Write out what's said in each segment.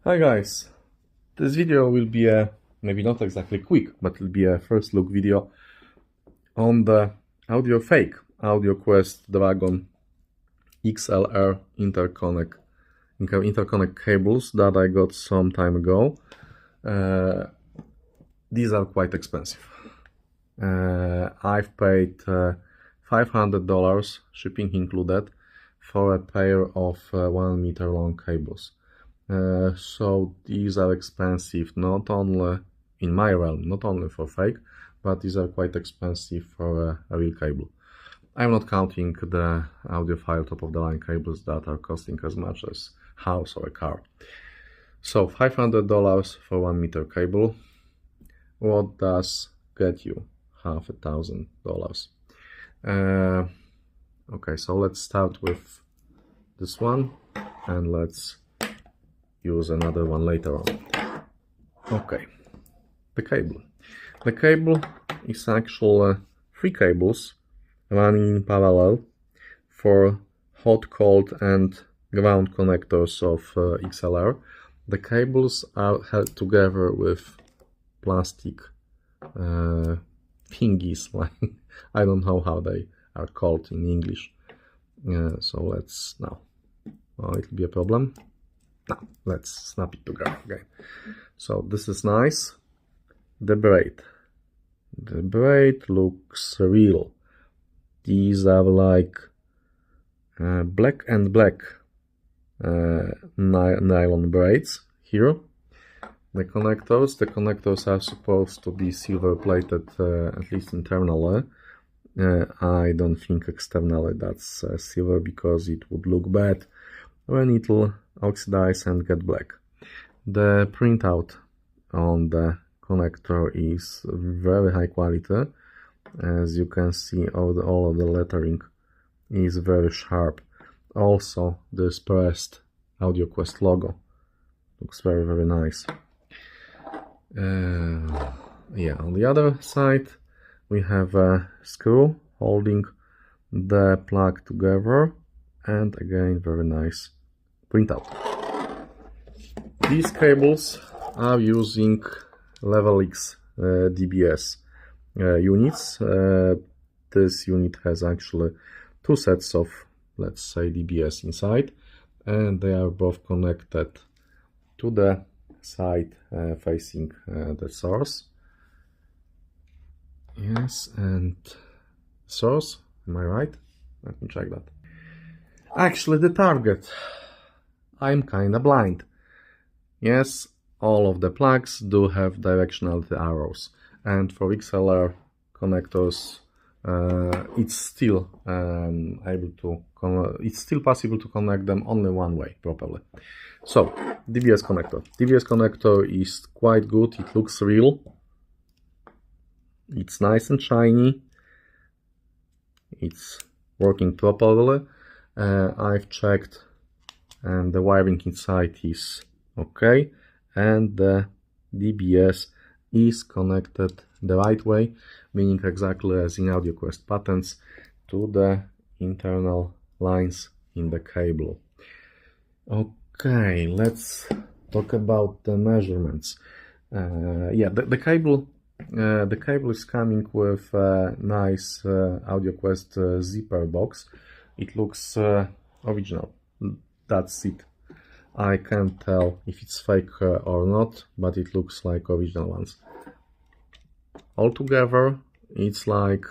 Hi guys, this video will be maybe not exactly quick, but it'll be a first look video on the AudioQuest Dragon XLR interconnect cables that I got some time ago. These are quite expensive. I've paid $500, shipping included, for a pair of 1 meter long cables. So these are expensive, not only in my realm, not only for fake, but these are quite expensive for a real cable. I'm not counting the audiophile top-of-the-line cables that are costing as much as house or a car. So $500 for 1 meter cable. What does get you? $1,000. Okay, so let's start with this one and let's use another one later on. Okay, the cable. The cable is actually 3 cables running in parallel for hot, cold and ground connectors of XLR. The cables are held together with plastic thingies, like I don't know how they are called in English. So let's now. Oh, it'll be a problem. Now let's snap it together again. So this is nice. The braid looks real. These are like black and black nylon braids here. The connectors are supposed to be silver plated, at least internally. I don't think externally that's silver, because it would look bad when it will oxidize and get black. The printout on the connector is very high quality. As you can see, all of the lettering is very sharp. Also, this pressed AudioQuest logo looks very, very nice. Yeah, on the other side we have a screw holding the plug together, and again very nice printout. These cables are using Level X DBS units. This unit has actually 2 sets of, let's say, DBS inside, and they are both connected to the side facing the source. Yes, and source, am I right? Let me check that. Actually, the target. I'm kinda blind. Yes, all of the plugs do have directionality arrows, and for XLR connectors it's still it's still possible to connect them only one way properly. So DBS connector is quite good. It looks real. It's nice and shiny. It's working properly. I've checked, and the wiring inside is okay, and the DBS is connected the right way, meaning exactly as in AudioQuest patents, to the internal lines in the cable. Okay, let's talk about the measurements. Yeah, the cable is coming with a nice AudioQuest zipper box. It looks original. That's it. I can't tell if it's fake or not, but it looks like original ones. Altogether, it's like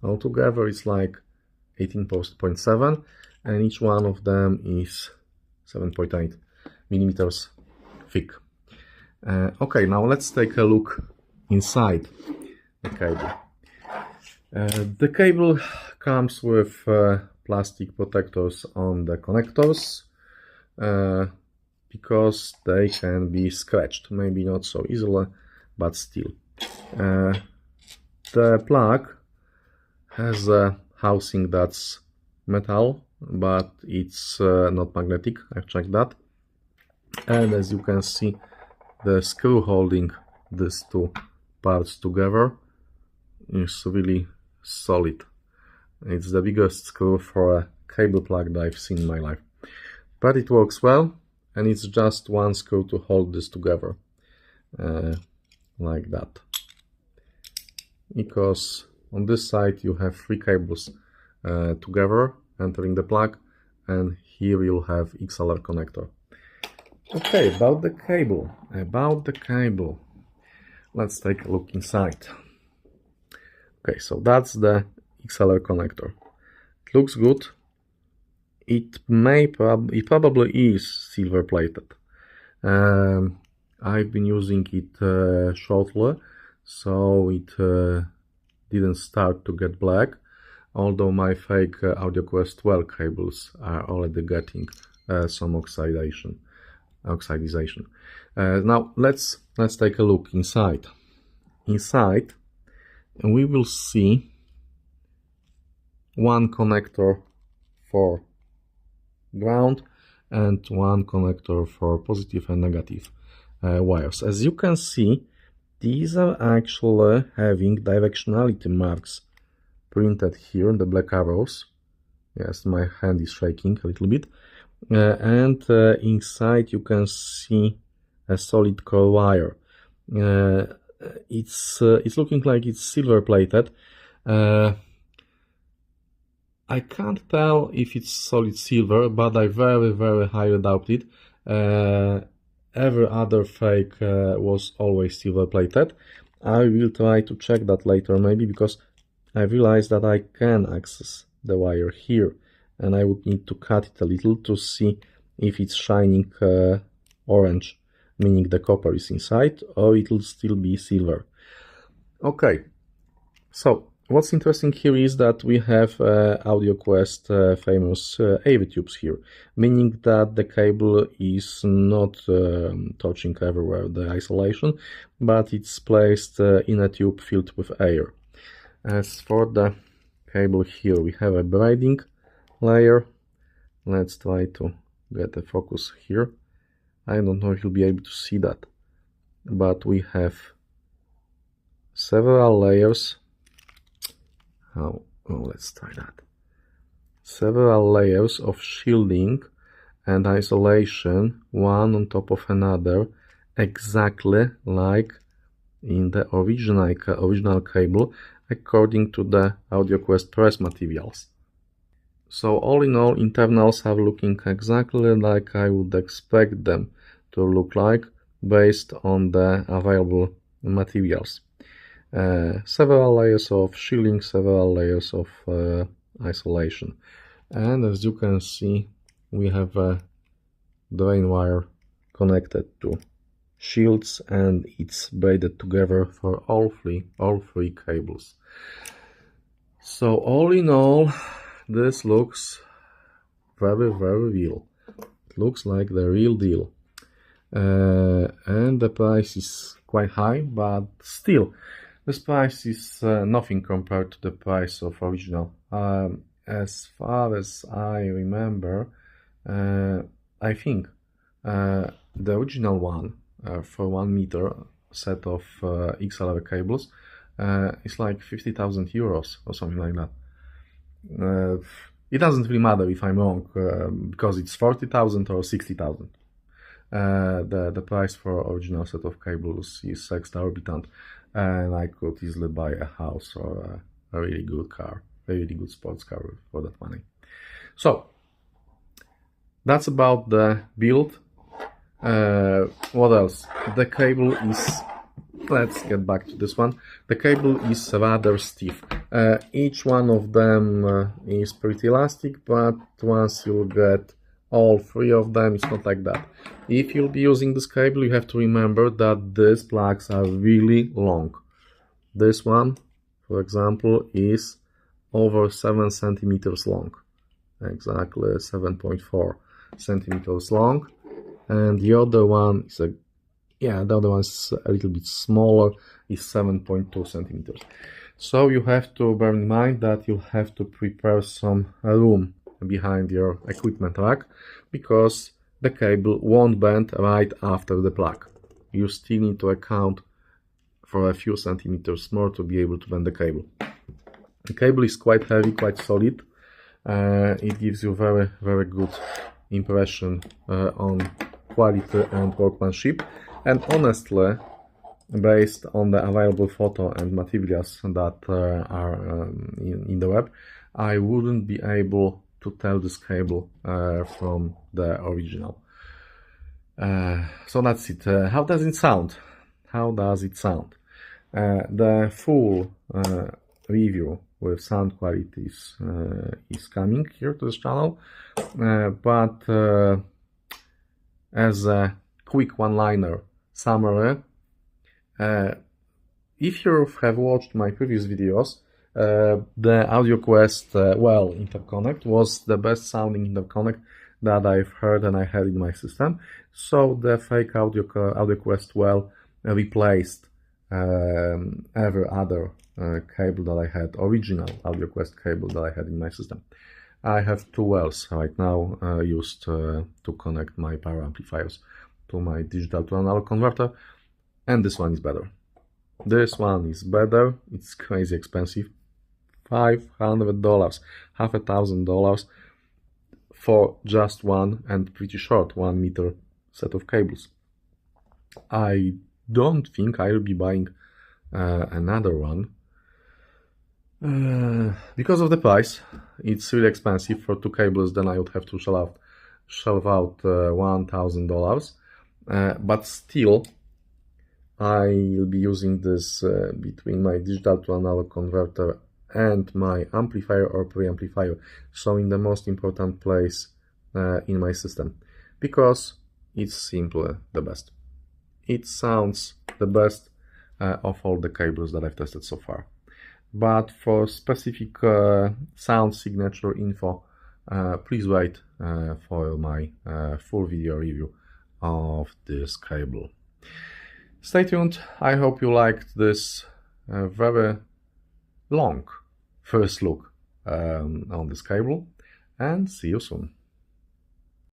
altogether it's like 18.7, and each one of them is 7.8 millimeters thick. Okay, now let's take a look inside the cable. The cable comes with plastic protectors on the connectors, because they can be scratched, maybe not so easily, but still. The plug has a housing that's metal, but it's not magnetic. I've checked that, and as you can see, the screw holding these 2 parts together is really solid. It's the biggest screw for a cable plug that I've seen in my life. but it works well, and it's just one screw to hold this together, like that. Because on this side you have 3 cables together entering the plug, and here you'll have XLR connector. Okay, about the cable, let's take a look inside. Okay, so that's the XLR connector. It looks good. It probably is silver plated. I've been using it shortly, so it didn't start to get black, although my fake AudioQuest 12 cables are already getting some oxidization. Now let's take a look inside. Inside, we will see one connector for ground and one connector for positive and negative wires. As you can see, these are actually having directionality marks printed here in the black arrows. Yes, my hand is shaking a little bit. And inside you can see a solid core wire. It's looking like it's silver plated. I can't tell if it's solid silver, but I very highly doubt it. Every other fake was always silver plated. I will try to check that later, maybe, because I realized that I can access the wire here, and I would need to cut it a little to see if it's shining orange, meaning the copper is inside, or it will still be silver. Okay, so what's interesting here is that we have AudioQuest famous AV tubes here, meaning that the cable is not touching everywhere the isolation, but it's placed in a tube filled with air. As for the cable here, we have a braiding layer. Let's try to get a focus here. I don't know if you'll be able to see that, but we have several layers. Let's try that. Several layers of shielding and isolation, one on top of another, exactly like in the original cable, according to the AudioQuest press materials. So all in all, internals are looking exactly like I would expect them to look like based on the available materials. Several layers of shielding, several layers of isolation. And as you can see, we have a drain wire connected to shields, and it's braided together for all three cables. So all in all, this looks very real. It looks like the real deal. And the price is quite high, but still, this price is nothing compared to the price of original. As far as I remember, I think the original one for 1 meter set of XLR cables is like 50,000 euros or something like that. It doesn't really matter if I'm wrong, because it's 40,000 or 60,000. The price for original set of cables is exorbitant, and I could easily buy a house or a really good car, a really good sports car for that money. So that's about the build. What else? The cable is, let's get back to this one. The cable is rather stiff. Each one of them is pretty elastic, but once you get all three of them, it's not like that. If you'll be using this cable, you have to remember that these plugs are really long. This one, for example, is over 7 centimeters long, exactly 7.4 centimeters long, and the other one is the other one's a little bit smaller, is 7.2 centimeters. So you have to bear in mind that you have to prepare some room behind your equipment rack, because the cable won't bend right after the plug. You still need to account for a few centimeters more to be able to bend the cable. The cable is quite heavy, quite solid. It gives you very good impression on quality and workmanship, and honestly, based on the available photo and materials that are in the web, I wouldn't be able to tell this cable from the original. So that's it. How does it sound? How does it sound? The full review with sound quality is coming here to this channel, but as a quick one-liner summary, if you have watched my previous videos, the AudioQuest Well interconnect was the best sounding interconnect that I've heard and I had in my system. So the fake AudioQuest Well replaced every other cable that I had, original AudioQuest cable that I had in my system. I have two wells right now used to connect my power amplifiers to my digital to analog converter, and this one is better. This one is better. It's crazy expensive. $500, $1,000 for just one and pretty short 1 meter set of cables. I don't think I'll be buying another one because of the price. It's really expensive for two cables. Then I would have to shell out $1,000, but still I'll be using this between my digital to analog converter and my amplifier or preamplifier, so in the most important place in my system, because it's simply the best. It sounds the best of all the cables that I've tested so far. But for specific sound signature info, please wait for my full video review of this cable. Stay tuned. I hope you liked this very long first look on this cable, and see you soon.